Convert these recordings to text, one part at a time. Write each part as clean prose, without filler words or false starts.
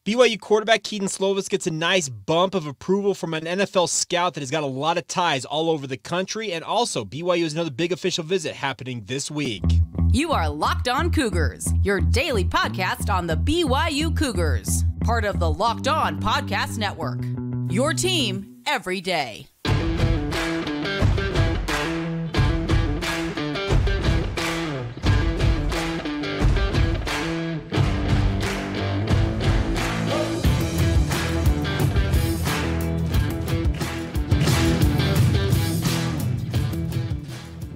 BYU quarterback Kedon Slovis gets a nice bump of approval from an NFL scout that has got a lot of ties all over the country, and also BYU has another big official visit happening this week. You are Locked On Cougars, your daily podcast on the BYU Cougars, part of the Locked On Podcast Network. Your team every day.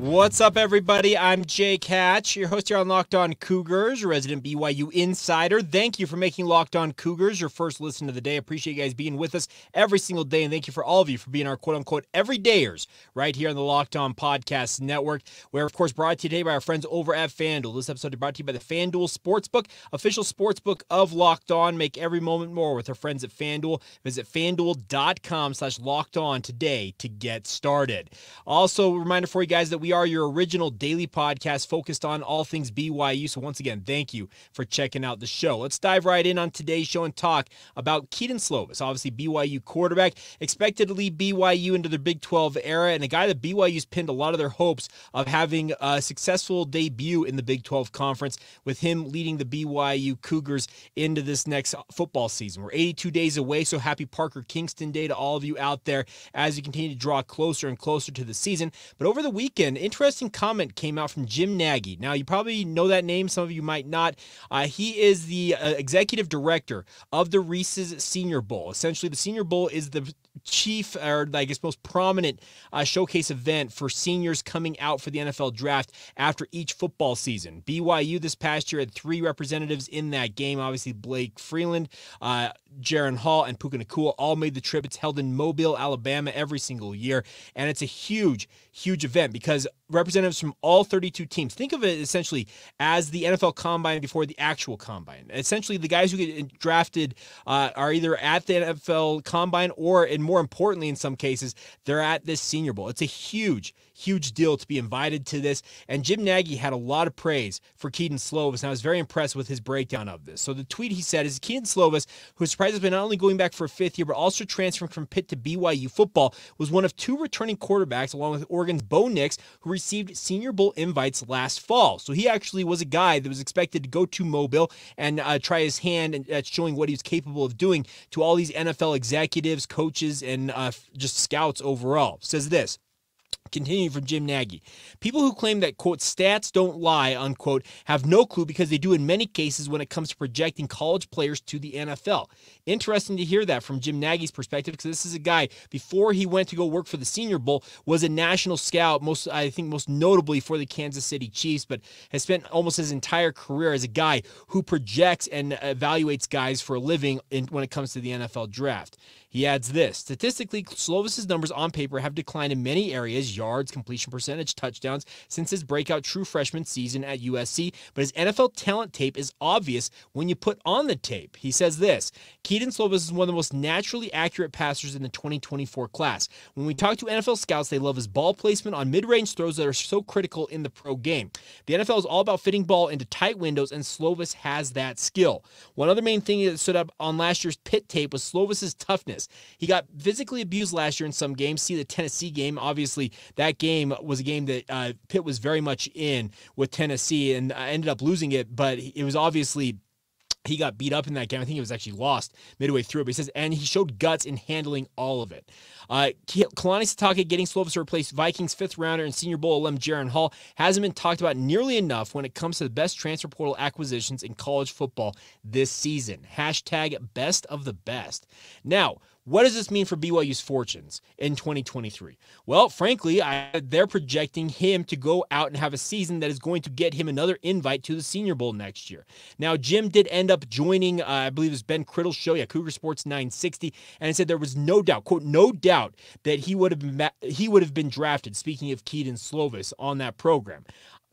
What's up, everybody? I'm Jake Hatch, your host here on Locked On Cougars, your resident BYU insider. Thank you for making Locked On Cougars your first listen of the day. Appreciate you guys being with us every single day, and thank you for all of you for being our quote-unquote everydayers right here on the Locked On Podcast Network. We're, of course, brought to you today by our friends over at FanDuel. This episode is brought to you by the FanDuel Sportsbook, official sportsbook of Locked On. Make every moment more with our friends at FanDuel. Visit FanDuel.com/LockedOn today to get started. Also, a reminder for you guys that we are your original daily podcast focused on all things BYU. So once again, thank you for checking out the show. Let's dive right in on today's show and talk about Kedon Slovis, obviously BYU quarterback, expected to lead BYU into their Big 12 era, and a guy that BYU's pinned a lot of their hopes of having a successful debut in the Big 12 Conference, with him leading the BYU Cougars into this next football season. We're 82 days away, so happy Parker Kingston Day to all of you out there as you continue to draw closer and closer to the season. But over the weekend, interesting comment came out from Jim Nagy. Now, you probably know that name. Some of you might not. He is the executive director of the Reese's Senior Bowl. Essentially, the Senior Bowl is the chief, or I guess most prominent showcase event for seniors coming out for the NFL draft after each football season. BYU this past year had 3 representatives in that game. Obviously, Blake Freeland, Jaron Hall, and Puka Nacua all made the trip. It's held in Mobile, Alabama every single year, and it's a huge event because representatives from all 32 teams. Think of it essentially as the NFL Combine before the actual Combine. Essentially, the guys who get drafted are either at the NFL Combine or, and more importantly in some cases, they're at this Senior Bowl. It's a huge deal to be invited to this, and Jim Nagy had a lot of praise for Kedon Slovis, and I was very impressed with his breakdown of this. So the tweet he said is, Kedon Slovis, who is surprised has been not only going back for a 5th year, but also transferring from Pitt to BYU football, was one of 2 returning quarterbacks, along with Oregon's Bo Nix, who received Senior Bowl invites last fall. So he actually was a guy that was expected to go to Mobile and try his hand at showing what he was capable of doing to all these NFL executives, coaches, and just scouts overall. Says this. Continuing from Jim Nagy. People who claim that, quote, stats don't lie, unquote, have no clue because they do in many cases when it comes to projecting college players to the NFL. Interesting to hear that from Jim Nagy's perspective, because this is a guy, before he went to go work for the Senior Bowl, was a national scout, most notably for the Kansas City Chiefs, but has spent almost his entire career as a guy who projects and evaluates guys for a living when it comes to the NFL draft. He adds this. Statistically, Slovis' numbers on paper have declined in many areas, yards, completion percentage, touchdowns, since his breakout true freshman season at USC, but his NFL talent tape is obvious when you put on the tape. He says this. Kedon Slovis is one of the most naturally accurate passers in the 2024 class. When we talk to NFL scouts, they love his ball placement on mid-range throws that are so critical in the pro game. The NFL is all about fitting ball into tight windows, and Slovis has that skill. One other main thing that stood up on last year's Pitt tape was Slovis' toughness. He got physically abused last year in some games. See the Tennessee game. Obviously, that game was a game that Pitt was very much in with Tennessee and ended up losing it, but it was obviously he got beat up in that game. I think it was actually lost midway through. But he says, and he showed guts in handling all of it. Kalani Sitake getting Slovis to replace Vikings 5th rounder and Senior Bowl alum Jaron Hall hasn't been talked about nearly enough when it comes to the best transfer portal acquisitions in college football this season. Hashtag best of the best. Now, what does this mean for BYU's fortunes in 2023? Well, frankly, they're projecting him to go out and have a season that is going to get him another invite to the Senior Bowl next year. Now, Jim did end up joining, I believe it was Ben Criddle's show, Cougar Sports 960, and said there was no doubt, quote, no doubt that he would have been drafted, speaking of Kedon Slovis, on that program.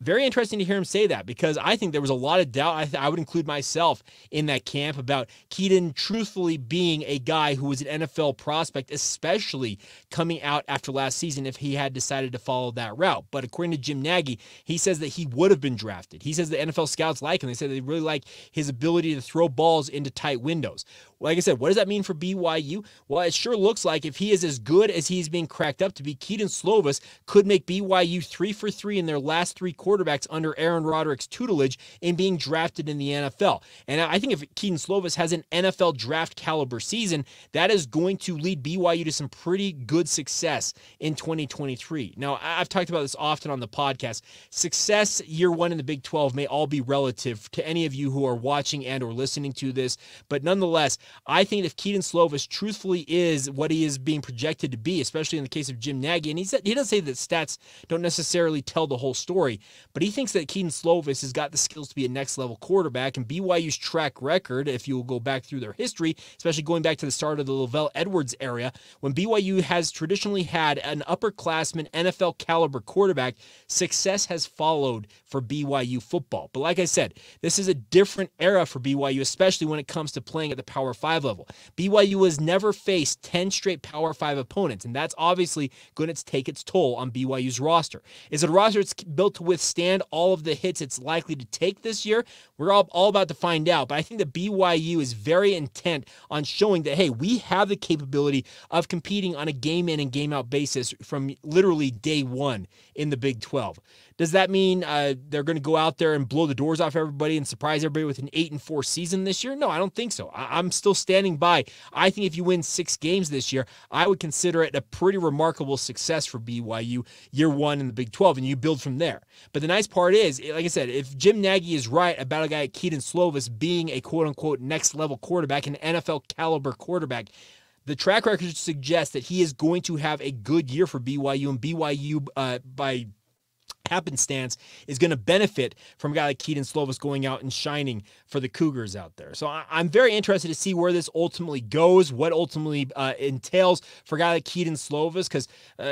Very interesting to hear him say that, because I think there was a lot of doubt. I would include myself in that camp about Kedon truthfully being a guy who was an NFL prospect, especially coming out after last season if he had decided to follow that route. But according to Jim Nagy, he says that he would have been drafted. He says the NFL scouts like him. They said they really like his ability to throw balls into tight windows. Like I said, what does that mean for BYU? Well, it sure looks like if he is as good as he's being cracked up to be, Kedon Slovis could make BYU 3 for 3 in their last 3 quarterbacks under Aaron Roderick's tutelage in being drafted in the NFL. And I think if Kedon Slovis has an NFL draft caliber season, that is going to lead BYU to some pretty good success in 2023. Now, I've talked about this often on the podcast. Success year one in the Big 12 may all be relative to any of you who are watching and or listening to this, but nonetheless, I think if Kedon Slovis truthfully is what he is being projected to be, especially in the case of Jim Nagy, and he doesn't say that stats don't necessarily tell the whole story, but he thinks that Kedon Slovis has got the skills to be a next-level quarterback, and BYU's track record, if you will go back through their history, especially going back to the start of the Lavelle Edwards era, when BYU has traditionally had an upperclassman NFL-caliber quarterback, success has followed for BYU football. But like I said, this is a different era for BYU, especially when it comes to playing at the Power 5 level. BYU has never faced 10 straight Power 5 opponents, and that's obviously going to take its toll on BYU's roster. Is it a roster that's built to withstand all of the hits it's likely to take this year? We're all about to find out, but I think that BYU is very intent on showing that, hey, we have the capability of competing on a game-in and game-out basis from literally day one in the Big 12. Does that mean they're going to go out there and blow the doors off everybody and surprise everybody with an 8-4 season this year? No, I don't think so. I'm still standing by. I think if you win 6 games this year, I would consider it a pretty remarkable success for BYU year one in the Big 12, and you build from there. But the nice part is, like I said, if Jim Nagy is right about a guy like Kedon Slovis being a quote-unquote next-level quarterback, an NFL-caliber quarterback, the track record suggests that he is going to have a good year for BYU, and BYU, by happenstance, is going to benefit from a guy like Kedon Slovis going out and shining for the Cougars out there. So I'm very interested to see where this ultimately goes, what ultimately entails for a guy like Kedon Slovis, because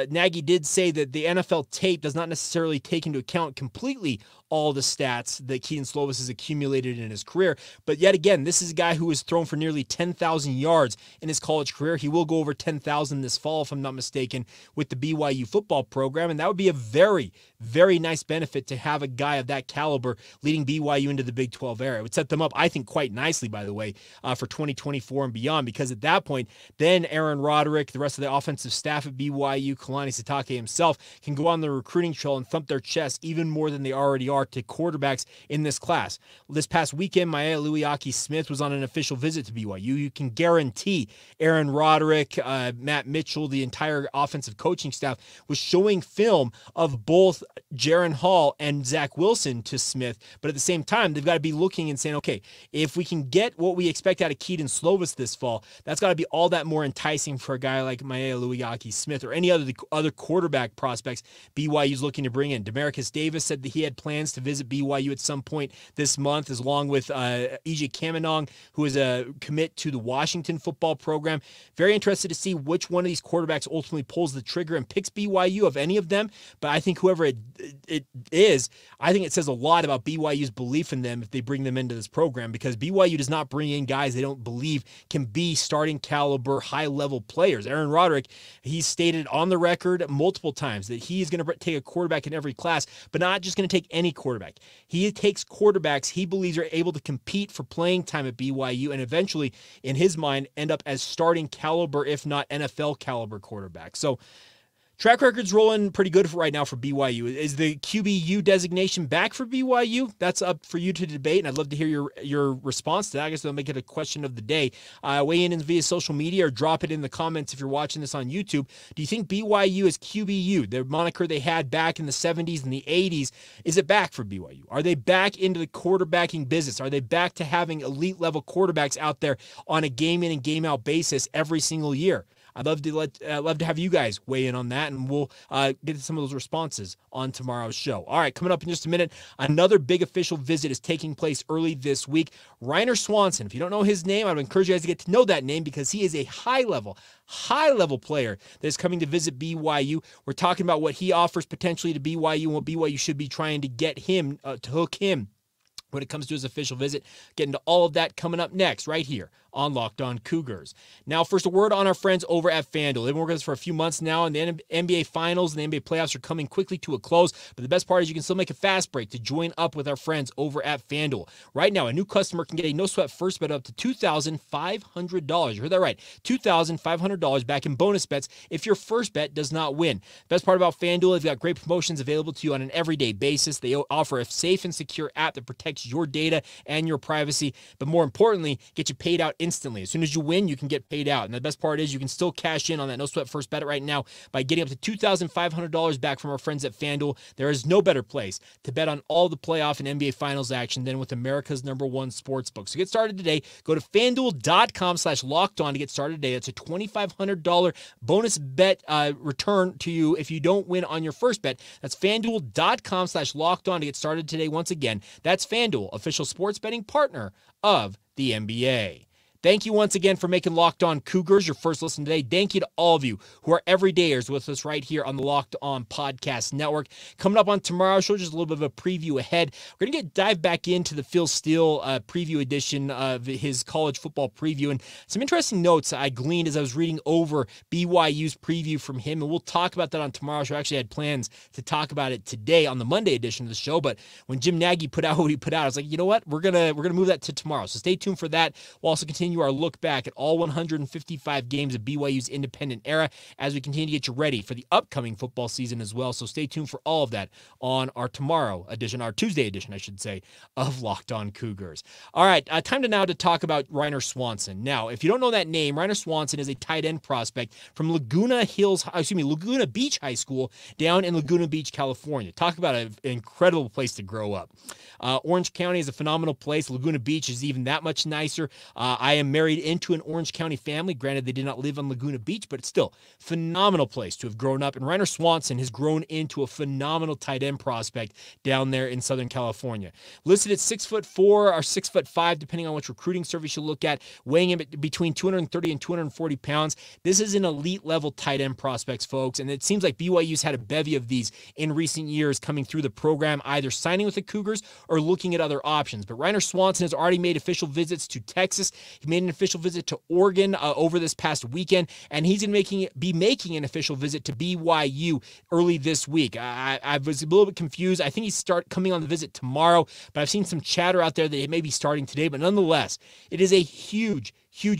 Nagy did say that the NFL tape does not necessarily take into account completely all the stats that Kedon Slovis has accumulated in his career. But yet again, this is a guy who has thrown for nearly 10,000 yards in his college career. He will go over 10,000 this fall, if I'm not mistaken, with the BYU football program. And that would be a very, very nice benefit to have a guy of that caliber leading BYU into the Big 12 era. It would set them up, I think, quite nicely, by the way, for 2024 and beyond, because at that point, then Aaron Roderick, the rest of the offensive staff at BYU, Kalani Sitake himself, can go on the recruiting trail and thump their chest even more than they already are to quarterbacks in this class. This past weekend, Maya Luiaki-Smith was on an official visit to BYU. You can guarantee Aaron Roderick, Matt Mitchell, the entire offensive coaching staff was showing film of both Jaron Hall and Zach Wilson to Smith, but at the same time, they've got to be looking and saying, okay, if we can get what we expect out of Kedon Slovis this fall, that's got to be all that more enticing for a guy like Maya Luiaki-Smith or any other quarterback prospects BYU's looking to bring in. Demarcus Davis said that he had plans to visit BYU at some point this month, as along with EJ Kamenong, who is a commit to the Washington football program. Very interested to see which one of these quarterbacks ultimately pulls the trigger and picks BYU, of any of them. But I think whoever it is, I think it says a lot about BYU's belief in them if they bring them into this program, because BYU does not bring in guys they don't believe can be starting caliber, high-level players. Aaron Roderick, he's stated on the record multiple times that he's going to take a quarterback in every class, but not just going to take any quarterback. He takes quarterbacks he believes are able to compete for playing time at BYU and eventually, in his mind, end up as starting caliber, if not NFL caliber quarterbacks. So track record's rolling pretty good for right now for BYU. Is the QBU designation back for BYU? That's up for you to debate, and I'd love to hear your response to that. I guess they'll make it a question of the day. Weigh in via social media or drop it in the comments if you're watching this on YouTube. Do you think BYU is QBU, the moniker they had back in the 70s and the 80s, is it back for BYU? Are they back into the quarterbacking business? Are they back to having elite-level quarterbacks out there on a game-in and game-out basis every single year? I'd love to have you guys weigh in on that, and we'll get to some of those responses on tomorrow's show. All right, coming up in just a minute, another big official visit is taking place early this week. Ryner Swanson, if you don't know his name, I would encourage you guys to get to know that name because he is a high-level player that is coming to visit BYU. We're talking about what he offers potentially to BYU and what BYU should be trying to get him, to hook him when it comes to his official visit. Get into all of that coming up next right here on Locked On Cougars. Now, first, a word on our friends over at FanDuel. They've been working with us for a few months now, and the NBA Finals and the NBA playoffs are coming quickly to a close. But the best part is you can still make a fast break to join up with our friends over at FanDuel. Right now, a new customer can get a no-sweat first bet up to $2,500. You heard that right. $2,500 back in bonus bets if your first bet does not win. Best part about FanDuel, they've got great promotions available to you on an everyday basis. They offer a safe and secure app that protects your data and your privacy, but more importantly, get you paid out instantly. As soon as you win, you can get paid out. And the best part is you can still cash in on that no-sweat first bet right now by getting up to $2,500 back from our friends at FanDuel. There is no better place to bet on all the playoff and NBA Finals action than with America's #1 sportsbook. So get started today. Go to FanDuel.com/lockedon to get started today. That's a $2,500 bonus bet return to you if you don't win on your first bet. That's FanDuel.com/lockedon to get started today. Once again, that's FanDuel, official sports betting partner of the NBA. Thank you once again for making Locked On Cougars your first listen today. Thank you to all of you who are everydayers with us right here on the Locked On Podcast Network. Coming up on tomorrow's show, just a little bit of a preview ahead. We're going to dive back into the Phil Steele preview edition of his college football preview. And some interesting notes I gleaned as I was reading over BYU's preview from him. And we'll talk about that on tomorrow's show. I actually had plans to talk about it today on the Monday edition of the show. But when Jim Nagy put out what he put out, I was like, you know what? We're gonna move that to tomorrow. So stay tuned for that. We'll also continue our look back at all 155 games of BYU's independent era as we continue to get you ready for the upcoming football season as well. So stay tuned for all of that on our tomorrow edition, our Tuesday edition, I should say, of Locked On Cougars. All right, time to talk about Ryner Swanson. Now, if you don't know that name, Ryner Swanson is a tight end prospect from Laguna Beach High School down in Laguna Beach, California. Talk about an incredible place to grow up. Orange County is a phenomenal place. Laguna Beach is even that much nicer. I am married into an Orange County family. Granted, they did not live on Laguna Beach, but it's still a phenomenal place to have grown up. And Ryner Swanson has grown into a phenomenal tight end prospect down there in Southern California. Listed at 6'4" or 6'5", depending on which recruiting service you look at, weighing in between 230 and 240 pounds. This is an elite level tight end prospects, folks. And it seems like BYU's had a bevy of these in recent years coming through the program, either signing with the Cougars or looking at other options. But Ryner Swanson has already made official visits to Texas. He made an official visit to Oregon over this past weekend, and he's going to be making an official visit to BYU early this week. I was a little bit confused. I think he's coming on the visit tomorrow, but I've seen some chatter out there that he may be starting today. But nonetheless, it is a huge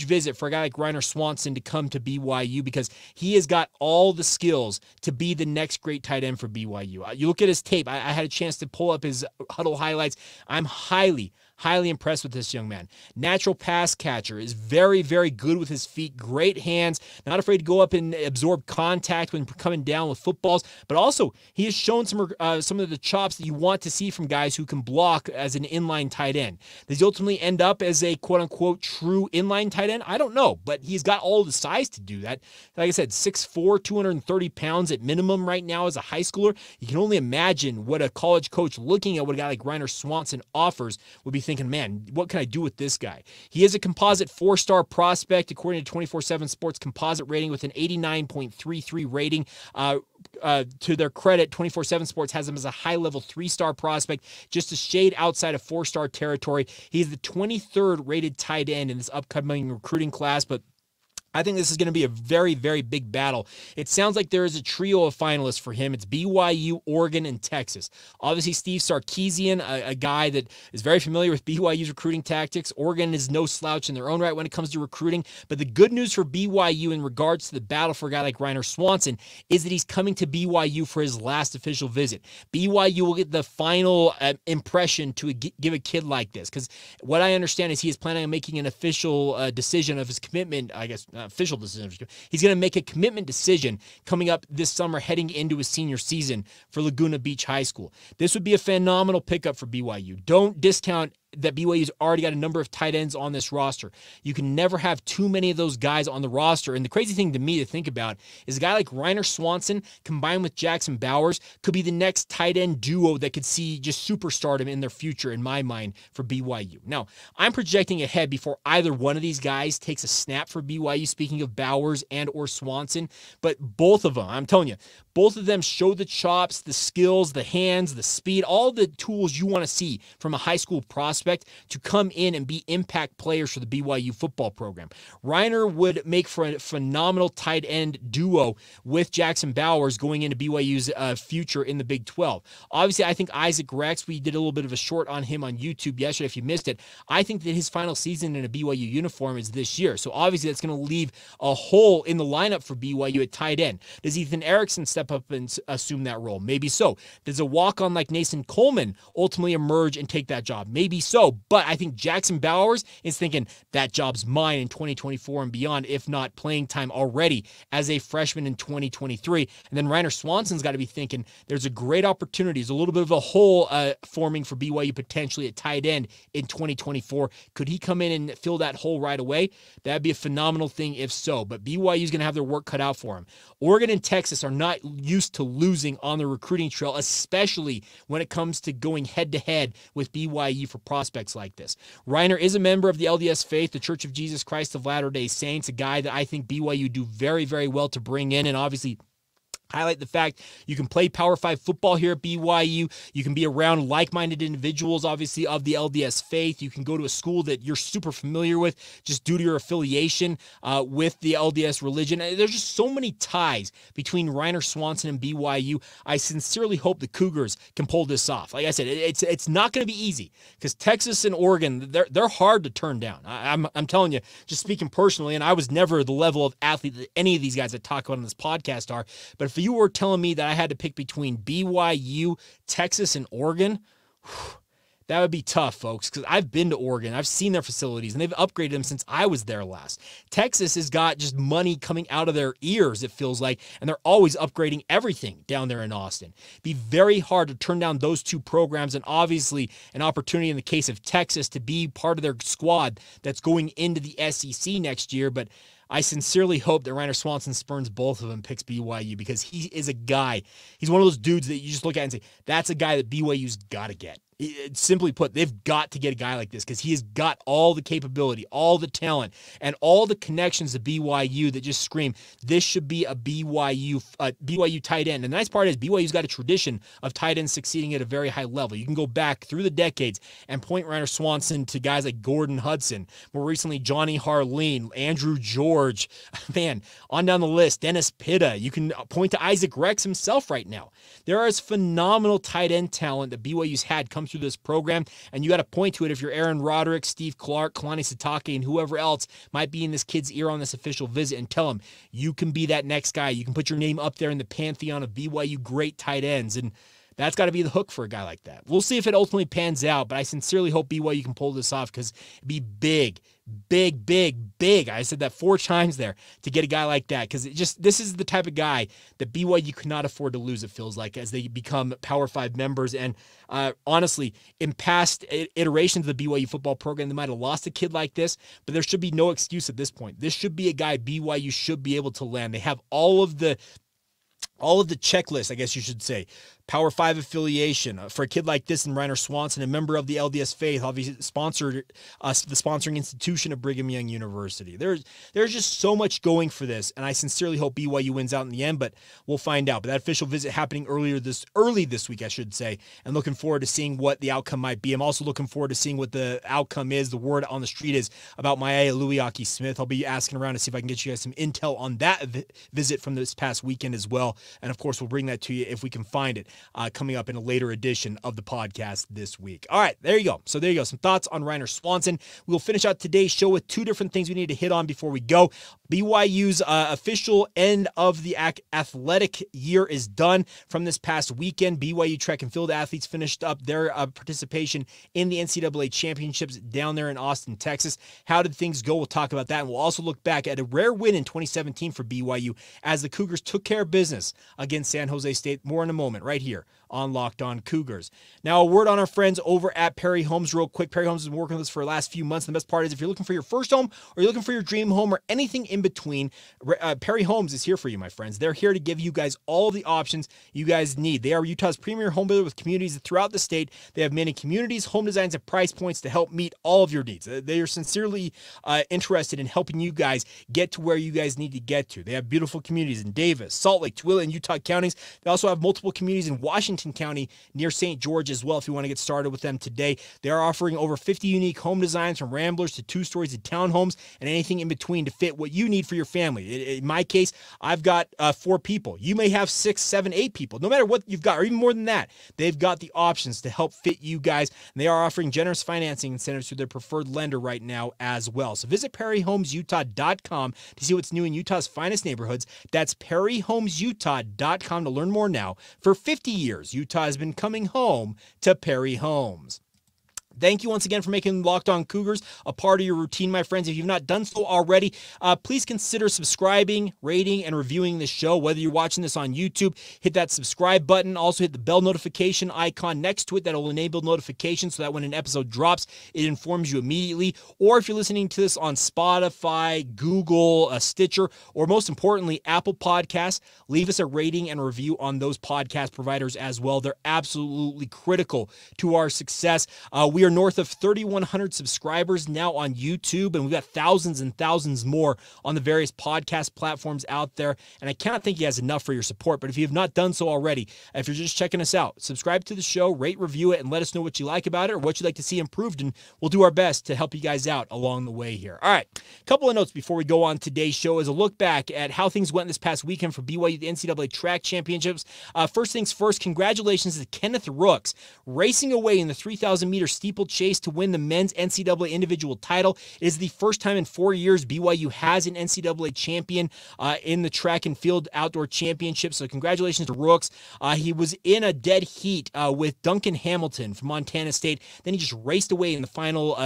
visit for a guy like Ryner Swanson to come to BYU because he has got all the skills to be the next great tight end for BYU. You look at his tape. I had a chance to pull up his huddle highlights. I'm highly impressed with this young man. Natural pass catcher, is very, very good with his feet, great hands, not afraid to go up and absorb contact when coming down with footballs, but also he has shown some of the chops that you want to see from guys who can block as an inline tight end. Does he ultimately end up as a quote-unquote true inline tight end? I don't know, but he's got all the size to do that. Like I said, 6'4", 230 pounds at minimum right now as a high schooler. You can only imagine what a college coach looking at what a guy like Ryner Swanson offers would be thinking, man, what can I do with this guy? He is a composite 4-star prospect according to 24/7 Sports composite rating with an 89.33 rating. To their credit, 24/7 Sports has him as a high-level 3-star prospect, just a shade outside of 4-star territory. He's the 23rd rated tight end in this upcoming recruiting class, but I think this is going to be a very, very big battle. It sounds like there is a trio of finalists for him. It's BYU, Oregon, and Texas. Obviously, Steve Sarkisian, a guy that is very familiar with BYU's recruiting tactics. Oregon is no slouch in their own right when it comes to recruiting. But the good news for BYU in regards to the battle for a guy like Ryner Swanson is that he's coming to BYU for his last official visit. BYU will get the final impression to give a kid like this. Because what I understand is he is planning on making an official decision of his commitment, I guess, official decision. He's going to make a commitment decision coming up this summer heading into his senior season for Laguna Beach High School. This would be a phenomenal pickup for BYU. Don't discount that BYU's already got a number of tight ends on this roster. You can never have too many of those guys on the roster. And the crazy thing to me to think about is a guy like Ryner Swanson combined with Jackson Bowers could be the next tight end duo that could see just superstardom in their future, in my mind, for BYU. Now, I'm projecting ahead before either one of these guys takes a snap for BYU, speaking of Bowers and or Swanson, but both of them, I'm telling you, both of them show the chops, the skills, the hands, the speed, all the tools you want to see from a high school prospect to come in and be impact players for the BYU football program. Ryner would make for a phenomenal tight end duo with Jackson Bowers going into BYU's future in the Big 12. Obviously, I think Isaac Rex, we did a little bit of a short on him on YouTube yesterday if you missed it. I think that his final season in a BYU uniform is this year. So obviously that's going to leave a hole in the lineup for BYU at tight end. Does Ethan Erickson step up and assume that role? Maybe so. Does a walk-on like Nason Coleman ultimately emerge and take that job? Maybe so. But I think Jackson Bowers is thinking that job's mine in 2024 and beyond, if not playing time already as a freshman in 2023. And then Ryner Swanson's got to be thinking there's a great opportunity. There's a little bit of a hole forming for BYU potentially at tight end in 2024. Could he come in and fill that hole right away? That'd be a phenomenal thing if so. But BYU's going to have their work cut out for him. Oregon and Texas are not used to losing on the recruiting trail, especially when it comes to going head-to-head with BYU for prospects like this. Ryner is a member of the LDS Faith, the Church of Jesus Christ of Latter-day Saints, a guy that I think BYU do very, very well to bring in, and obviously highlight the fact you can play Power 5 football here at BYU. You can be around like-minded individuals, obviously, of the LDS faith. You can go to a school that you're super familiar with just due to your affiliation with the LDS religion. There's just so many ties between Ryner Swanson and BYU. I sincerely hope the Cougars can pull this off. Like I said, it's not going to be easy because Texas and Oregon, they're hard to turn down. I'm telling you, just speaking personally, and I was never the level of athlete that any of these guys that talk about on this podcast are, but if you were telling me that I had to pick between BYU, Texas, and Oregon, that would be tough, folks, because I've been to Oregon. I've seen their facilities, and they've upgraded them since I was there last. Texas has got just money coming out of their ears, it feels like, and they're always upgrading everything down there in Austin. It'd be very hard to turn down those two programs, and obviously an opportunity in the case of Texas to be part of their squad that's going into the SEC next year, but I sincerely hope that Ryner Swanson spurns both of them and picks BYU because he is a guy. He's one of those dudes that you just look at and say, that's a guy that BYU's got to get. Simply put, they've got to get a guy like this because he has got all the capability, all the talent, and all the connections to BYU that just scream, this should be a BYU tight end. And the nice part is BYU's got a tradition of tight ends succeeding at a very high level. You can go back through the decades and point Ryner Swanson to guys like Gordon Hudson, more recently Johnny Harleen, Andrew George, man, on down the list, Dennis Pitta. You can point to Isaac Rex himself right now. There is phenomenal tight end talent that BYU's had come through this program, and you got to point to it if you're Aaron Roderick, Steve Clark, Kalani Sitake, and whoever else might be in this kid's ear on this official visit and tell him you can be that next guy. You can put your name up there in the pantheon of BYU great tight ends, and that's got to be the hook for a guy like that. We'll see if it ultimately pans out, but I sincerely hope BYU can pull this off because it'd be big. I said that 4 times there to get a guy like that because this is the type of guy that BYU could not afford to lose, it feels like, as they become Power 5 members. And honestly, in past iterations of the BYU football program, they might have lost a kid like this, but there should be no excuse at this point. This should be a guy BYU should be able to land. They have all of the checklists, I guess you should say. Power 5 affiliation for a kid like this and Ryner Swanson, a member of the LDS Faith, obviously sponsored the sponsoring institution of Brigham Young University. There's just so much going for this, and I sincerely hope BYU wins out in the end, but we'll find out. But that official visit happening early this week, I should say, and looking forward to seeing what the outcome might be. I'm also looking forward to seeing what the outcome is, the word on the street is about Maya Luiaki-Smith. I'll be asking around to see if I can get you guys some intel on that visit from this past weekend as well, and of course we'll bring that to you if we can find it. Coming up in a later edition of the podcast this week. All right, there you go. So there you go. Some thoughts on Ryner Swanson. We'll finish out today's show with 2 different things we need to hit on before we go. BYU's official end of the athletic year is done from this past weekend. BYU track and field athletes finished up their participation in the NCAA championships down there in Austin, Texas. How did things go? We'll talk about that. And we'll also look back at a rare win in 2017 for BYU as the Cougars took care of business against San Jose State. More in a moment, right here here on Locked On Cougars. Now, a word on our friends over at Perry Homes real quick. Perry Homes has been working with us for the last few months. And the best part is if you're looking for your first home or you're looking for your dream home or anything in between, Perry Homes is here for you, my friends. They're here to give you guys all the options you guys need. They are Utah's premier home builder with communities throughout the state. They have many communities, home designs, and price points to help meet all of your needs. They are sincerely interested in helping you guys get to where you guys need to get to. They have beautiful communities in Davis, Salt Lake, Tooele, and Utah counties. They also have multiple communities in Washington County near St. George as well if you want to get started with them today. They are offering over 50 unique home designs from ramblers to 2-stories to townhomes and anything in between to fit what you need for your family. In my case, I've got 4 people. You may have 6, 7, 8 people. No matter what you've got, or even more than that, they've got the options to help fit you guys. And they are offering generous financing incentives through their preferred lender right now as well. So visit PerryHomesUtah.com to see what's new in Utah's finest neighborhoods. That's PerryHomesUtah.com to learn more now. For 50 years, Utah has been coming home to Perry Homes. Thank you once again for making Locked On Cougars a part of your routine, my friends. If you've not done so already, please consider subscribing, rating, and reviewing this show. Whether you're watching this on YouTube, hit that subscribe button. Also hit the bell notification icon next to it. That will enable notifications so that when an episode drops, it informs you immediately. Or if you're listening to this on Spotify, Google, Stitcher, or most importantly, Apple Podcasts, leave us a rating and a review on those podcast providers as well. They're absolutely critical to our success. We are north of 3,100 subscribers now on YouTube, and we've got thousands and thousands more on the various podcast platforms out there. And I cannot thank you guys enough for your support. But if you have not done so already, if you're just checking us out, subscribe to the show, rate, review it, and let us know what you like about it or what you'd like to see improved. And we'll do our best to help you guys out along the way here. All right, a couple of notes before we go on today's show is a look back at how things went this past weekend for BYU, the NCAA track championships. First things first, congratulations to Kenneth Rooks, racing away in the 3,000-meter steeplechase to win the men's NCAA individual title. It is the first time in 4 years BYU has an NCAA champion in the track and field outdoor championship. So congratulations to Rooks. He was in a dead heat with Duncan Hamilton from Montana State. Then he just raced away in the final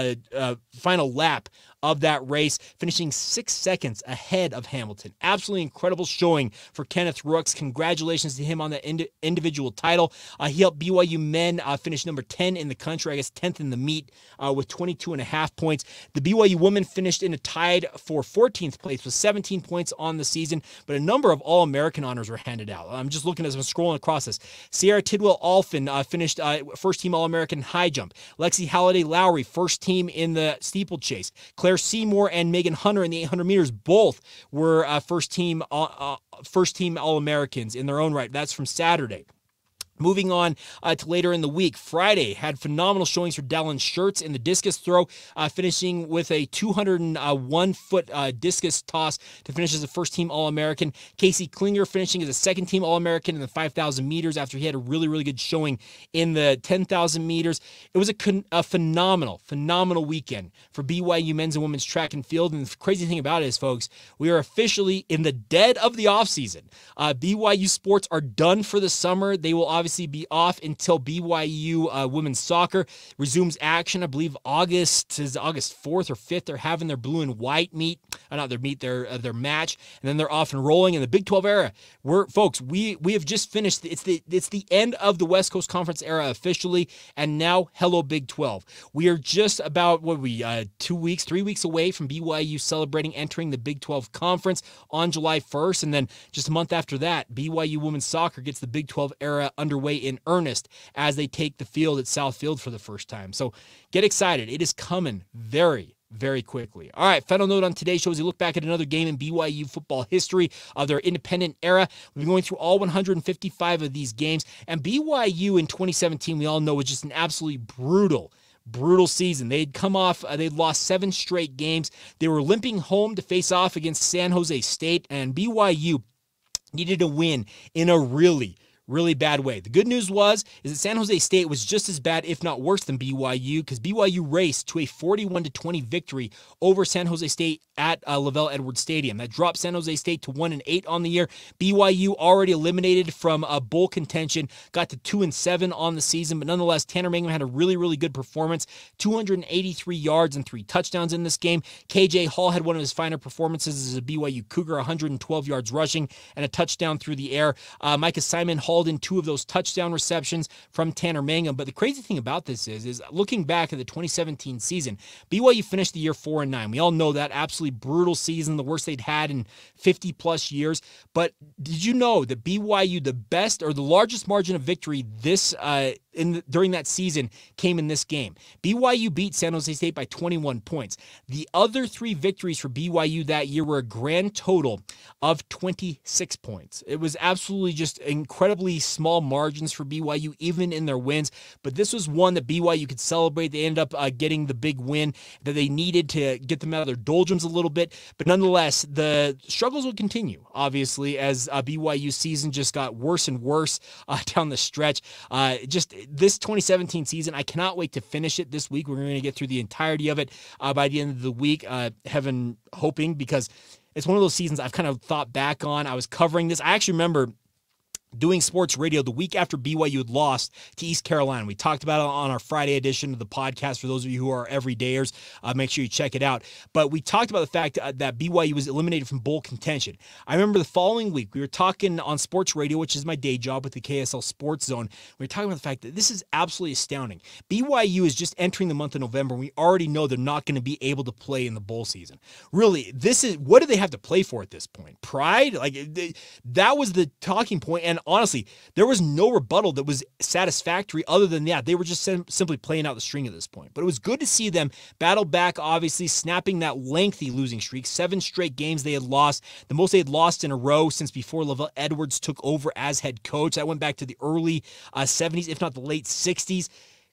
lap of that race, finishing 6 seconds ahead of Hamilton. Absolutely incredible showing for Kenneth Rooks. Congratulations to him on the individual title. He helped BYU men finish number 10 in the country, I guess 10th in the meet with 22.5 points. The BYU women finished in a tied for 14th place with 17 points on the season, but a number of All-American honors were handed out. I'm just looking as I'm scrolling across this. Sierra Tidwell-Alphin finished first-team All-American high jump. Lexi Halliday-Lowry, first team in the steeplechase. Claire Seymour and Megan Hunter in the 800 meters both were first-team All-Americans in their own right. That's from Saturday. Moving on to later in the week, Friday had phenomenal showings for Dallin Schertz in the discus throw, finishing with a 201-foot discus toss to finish as a first-team All-American. Casey Klinger finishing as a second-team All-American in the 5,000 meters after he had a really, really good showing in the 10,000 meters. It was a phenomenal weekend for BYU men's and women's track and field. And the crazy thing about it is, folks, we are officially in the dead of the offseason. BYU sports are done for the summer. They will obviously be off until BYU women's soccer resumes action. I believe August 4th or 5th. They're having their blue and white meet, their match, and then they're off and rolling in the Big 12 era. We have just finished. It's the end of the West Coast Conference era officially, and now hello Big 12. We are just about 3 weeks away from BYU celebrating entering the Big 12 Conference on July 1st, and then just a month after that, BYU women's soccer gets the Big 12 era underway in earnest as they take the field at South Field for the first time. So get excited. It is coming very, very quickly. All right, final note on today's show is we look back at another game in BYU football history of their independent era. We've been going through all 155 of these games, and BYU in 2017, we all know, was just an absolutely brutal season. They'd they'd lost 7 straight games. They were limping home to face off against San Jose State, and BYU needed a win in a really bad way. The good news is that San Jose State was just as bad, if not worse, than BYU, because BYU raced to a 41-20 victory over San Jose State at Lavelle Edwards Stadium. That dropped San Jose State to 1-8 on the year. BYU already eliminated from bowl contention, got to 2-7 on the season, but nonetheless, Tanner Mangum had a really good performance. 283 yards and 3 touchdowns in this game. KJ Hall had one of his finer performances as a BYU Cougar, 112 yards rushing and a touchdown through the air. Micah Simon Hall hauled in 2 of those touchdown receptions from Tanner Mangum. But the crazy thing about this is looking back at the 2017 season, BYU finished the year 4-9. We all know that absolutely brutal season, the worst they'd had in 50 plus years. But did you know that BYU, the best or the largest margin of victory during that season came in this game? BYU beat San Jose State by 21 points. The other 3 victories for BYU that year were a grand total of 26 points. It was absolutely just incredibly small margins for BYU, even in their wins. But this was one that BYU could celebrate. They ended up getting the big win that they needed to get them out of their doldrums a little bit. But nonetheless, the struggles will continue, obviously, as BYU's season just got worse and worse down the stretch. Just this 2017 season, I cannot wait to finish it this week. We're going to get through the entirety of it by the end of the week, heaven hoping, because it's one of those seasons I've kind of thought back on. I was covering this. I actually remember doing sports radio the week after BYU had lost to East Carolina. We talked about it on our Friday edition of the podcast. For those of you who are everydayers, make sure you check it out. But we talked about the fact that BYU was eliminated from bowl contention. I remember the following week, we were talking on sports radio, which is my day job with the KSL Sports Zone. We were talking about the fact that this is absolutely astounding. BYU is just entering the month of November, and we already know they're not going to be able to play in the bowl season. Really, what do they have to play for at this point? Pride? That was the talking point. And honestly, there was no rebuttal that was satisfactory other than that. They were just simply playing out the string at this point. But it was good to see them battle back, obviously, snapping that lengthy losing streak. 7 straight games they had lost, the most they had lost in a row since before Lavelle Edwards took over as head coach. That went back to the early 70s, if not the late 60s.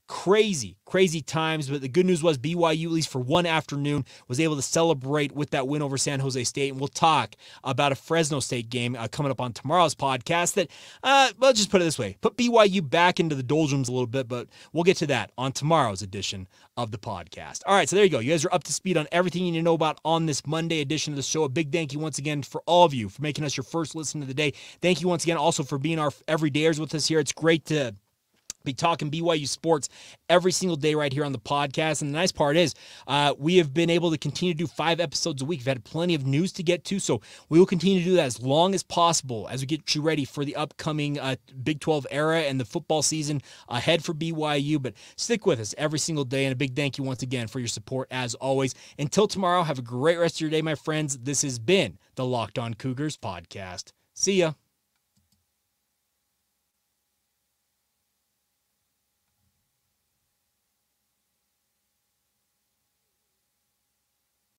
Crazy times, but the good news was BYU, at least for one afternoon, was able to celebrate with that win over San Jose State, and we'll talk about a Fresno State game coming up on tomorrow's podcast that, let's just put it this way, put BYU back into the doldrums a little bit, but we'll get to that on tomorrow's edition of the podcast. All right, so there you go. You guys are up to speed on everything you need to know about on this Monday edition of the show. A big thank you once again for all of you for making us your first listen of the day. Thank you once again also for being our everydayers with us here. It's great to be talking BYU sports every single day right here on the podcast. And the nice part is we have been able to continue to do 5 episodes a week. We've had plenty of news to get to, so we will continue to do that as long as possible as we get you ready for the upcoming Big 12 era and the football season ahead for BYU. But stick with us every single day, and a big thank you once again for your support as always. Until tomorrow, have a great rest of your day, my friends. This has been the Locked On Cougars podcast. See ya.